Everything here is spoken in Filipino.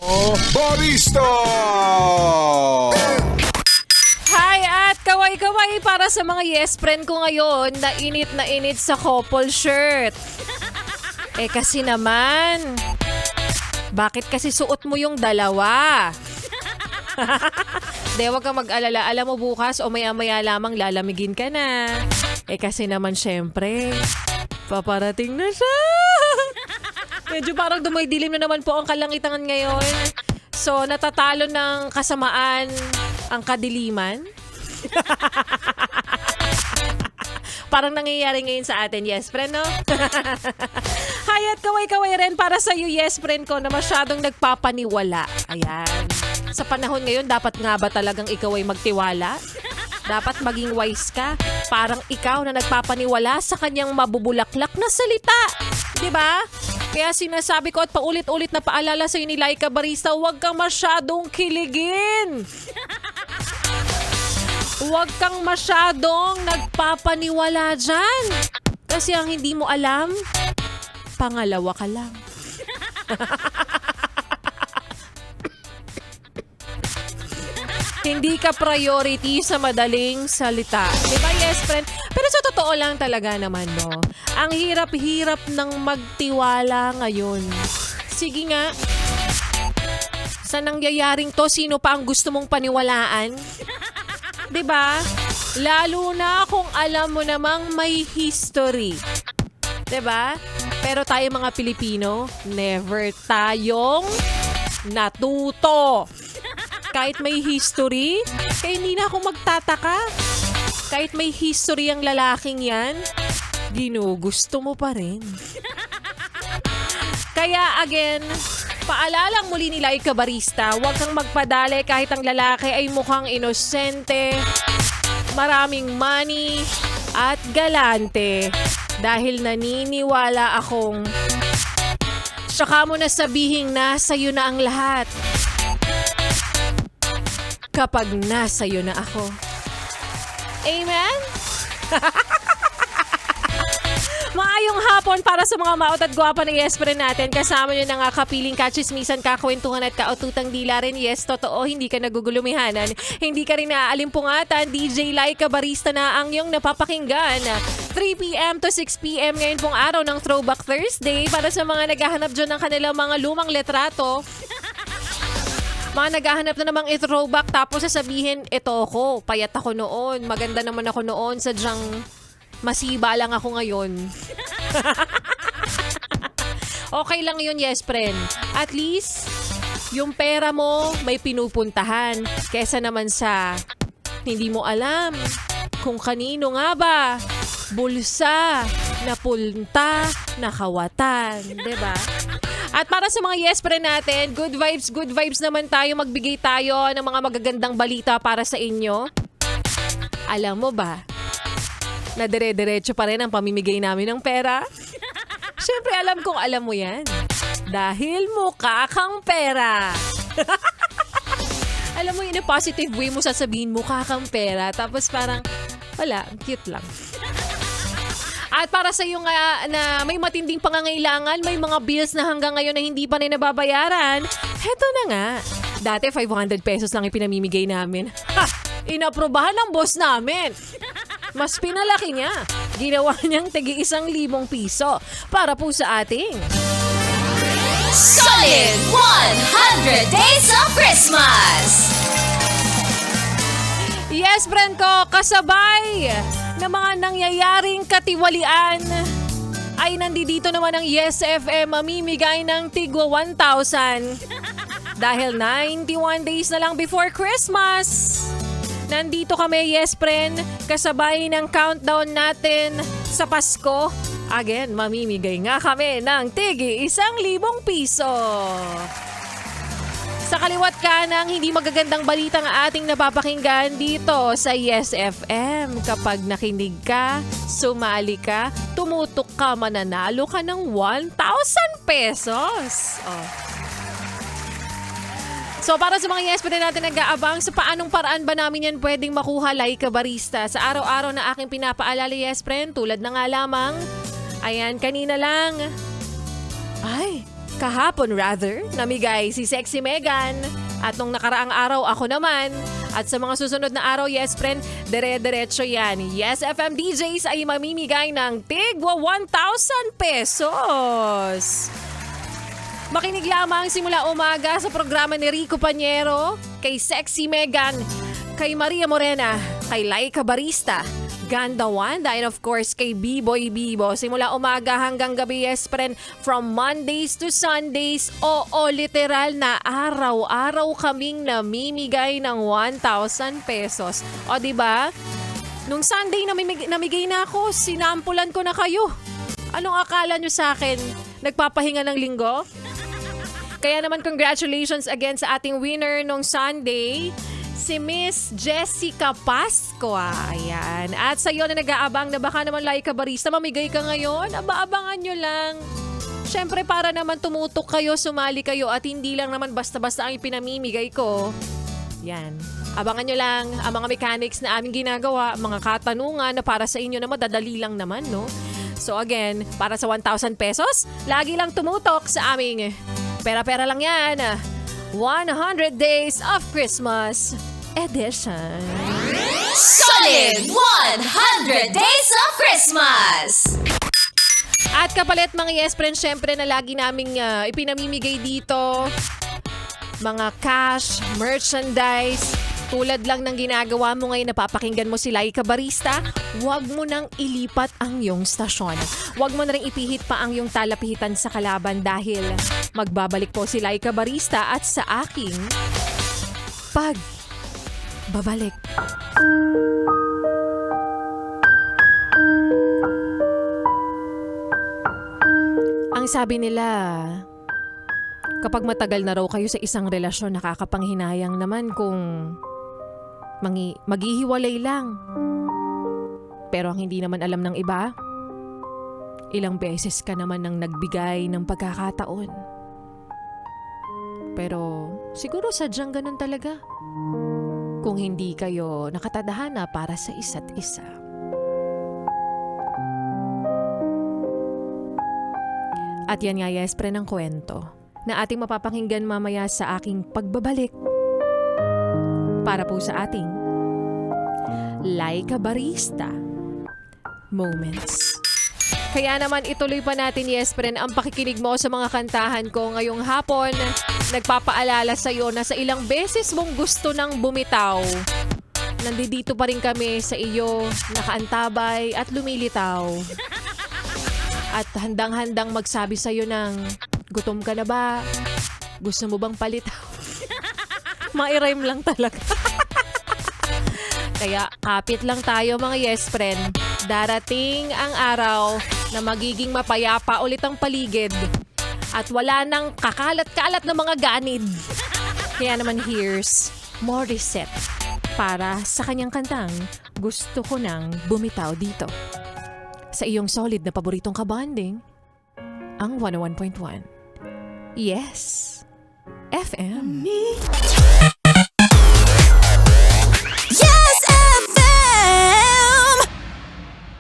Barista! Hi at kaway-kaway para sa mga yes friend ko ngayon na init sa couple shirt. Kasi naman, bakit kasi suot mo yung dalawa? Di, wag kang mag-alala. Alam mo bukas o maya-maya lamang lalamigin ka na. Kasi naman syempre, paparating na siya. Medyo parang dumidilim na naman po ang kalangitan ngayon. So, natatalo ng kasamaan ang kadiliman. Parang nangyayari ngayon sa atin, yes friend, no? Hi at kaway-kaway rin para sa iyo, yes friend ko, na masyadong nagpapaniwala. Ayan. Sa panahon ngayon, dapat nga ba talagang ikaw ay magtiwala? Dapat maging wise ka. Parang ikaw na nagpapaniwala sa kanyang mabubulaklak na salita. Diba? Kaya sinasabi ko at paulit-ulit na paalala sa ni Laika Barista, huwag kang masyadong kiligin. Huwag kang masyadong nagpapaniwala dyan. Kasi ang hindi mo alam, pangalawa ka lang. Hindi ka priority sa madaling salita. Diba, yes friend? Pero sa totoo lang talaga naman, no? Ang hirap-hirap ng magtiwala ngayon. Sige nga. Sa nangyayaring to, sino pa ang gusto mong paniwalaan? Diba? Lalo na kung alam mo namang may history. Diba? Pero tayo mga Pilipino, never tayong natuto. Kahit may history, kaya hindi na ako magtataka. Kahit may history ang lalaking yan, ginugusto mo pa rin. Kaya again, paalalang muli ni Laika Barista, huwag kang magpadali kahit ang lalaki ay mukhang inosente, maraming money, at galante. Dahil naniniwala akong saka mo na sabihing nasa'yo na ang lahat. Kapag nasa'yo na ako. Amen? Maayong hapon para sa mga maot at gwapa ng yes friend natin. Kasama nyo na nga kapiling kachismisan, kakwentuhan at kaututang dila rin. Yes, totoo, hindi ka nagugulumihanan. Hindi ka rin naalimpungatan. DJ Laika Barista na ang iyong napapakinggan. 3 p.m. to 6 p.m. ngayon pong araw ng Throwback Thursday para sa mga naghahanap dyan ng kanilang mga lumang letrato. Mga naghahanap na namang i-throwback tapos sasabihin, ito ako, payat ako noon, maganda naman ako noon, sadyang masiba lang ako ngayon. Okay lang yun, yes friend. At least, yung pera mo may pinupuntahan kesa naman sa hindi mo alam kung kanino nga ba bulsa, napunta, nakawatan, diba? At para sa mga yes friend natin, good vibes naman tayo. Magbigay tayo ng mga magagandang balita para sa inyo. Alam mo ba, na dire-diretso pa rin ang pamimigay namin ng pera? Siyempre alam kong alam mo yan. Dahil mukha kang pera. Alam mo yun, in a positive way mo sasabihin mukha kang pera. Tapos parang, wala, cute lang. At para sa iyo nga na may matinding pangangailangan, may mga bills na hanggang ngayon na hindi pa rin nababayaran, heto na nga. Dati 500 pesos lang ipinamimigay namin. Ha! Inaprobahan ng boss namin. Mas pinalaki niya. Ginawa niyang tig-1,000 piso para po sa ating Solid 100 Days of Christmas! Yes, friend ko, kasabay na mga nangyayaring katiwalian ay nandito naman ang Yes FM mamimigay ng tigwa 1,000 dahil 91 days na lang before Christmas. Nandito kami, yes friend, kasabay ng countdown natin sa Pasko. Again, mamimigay nga kami ng tigi 1,000 piso. Sa kaliwat kanang hindi magagandang balita ng ating napapakinggan dito sa Yes FM. Kapag nakinig ka, sumali ka, tumutok ka, mananalo ka ng 1,000 pesos. Oh. So para sa mga yes pa natin nag-aabang sa paanong paraan ba namin yan pwedeng makuha, Laika Barista? Sa araw-araw na aking pinapaalala, yes friend, tulad na nga lamang, ayan, kanina lang. Ay, Kahapon rather, namigay si Sexy Megan. At nung nakaraang araw, ako naman. At sa mga susunod na araw, yes friend, dire-diretso yan. Yes FM DJs ay mamimigay ng tigwa 1,000 pesos. Makinig lamang simula umaga sa programa ni Rico Pañero, kay Sexy Megan, kay Maria Morena, kay Laika Barista, Ganda Wanda, and of course kay B-Boy Bibo. Simula umaga hanggang gabi, yes friend, from Mondays to Sundays, oo, literal na araw-araw kaming namimigay ng 1,000 pesos. O diba? Nung Sunday namigay na ako, sinampulan ko na kayo. Anong akala nyo sa akin? Nagpapahinga ng linggo? Kaya naman congratulations again sa ating winner nung Sunday, si Miss Jessica Pasco. Ayan. At sa iyo na nag-aabang na baka naman Laika Barista, mamigay ka ngayon, abangan nyo lang. Siyempre para naman tumutok kayo, sumali kayo at hindi lang naman basta-basta ang ipinamimigay ko. Yan. Abangan nyo lang ang mga mechanics na aming ginagawa, mga katanungan na para sa inyo na madadali lang naman, no? So again, para sa 1,000 pesos, lagi lang tumutok sa aming pera-pera lang yan. 100 Days of Christmas Edition. Solid 100 Days of Christmas! At kapalit mga yes friends, syempre na lagi naming ipinamimigay dito, mga cash, merchandise, tulad lang ng ginagawa mo ngayon, napapakinggan mo si Laika Barista, huwag mo nang ilipat ang iyong stasyon. Huwag mo na rin ipihit pa ang iyong talapihitan sa kalaban dahil magbabalik po si Laika Barista at sa aking pagbabalik. Ang sabi nila, kapag matagal na raw kayo sa isang relasyon, nakakapanghinayang naman kung maghihiwalay lang. Pero ang hindi naman alam ng iba, ilang beses ka naman nang nagbigay ng pagkakataon. Pero siguro sadyang ganun talaga. Kung hindi kayo nakatadhana para sa isa't isa. At yan nga yes pre ng kwento na ating mapapakinggan mamaya sa aking pagbabalik para po sa ating Laika Barista Moments. Kaya naman ituloy pa natin yes friend ang pakikinig mo sa mga kantahan ko ngayong hapon. Nagpapaalala sa iyo na sa ilang beses mong gusto nang bumitaw, nandito pa rin kami sa iyo, nakaantabay at lumilitaw. At handang-handang magsabi sa iyo ng gutom ka na ba? Gusto mo bang palitaw? Ma-rhyme lang talaga. Kaya kapit lang tayo mga yes friend. Darating ang araw na magiging mapayapa ulit ang paligid at wala nang kakalat-kalat na mga ganid. Kaya naman here's Morissette para sa kanyang kantang Gusto Ko Nang Bumitaw Dito. Sa iyong solid na paboritong kabanding, ang 101.1. Yes, FM.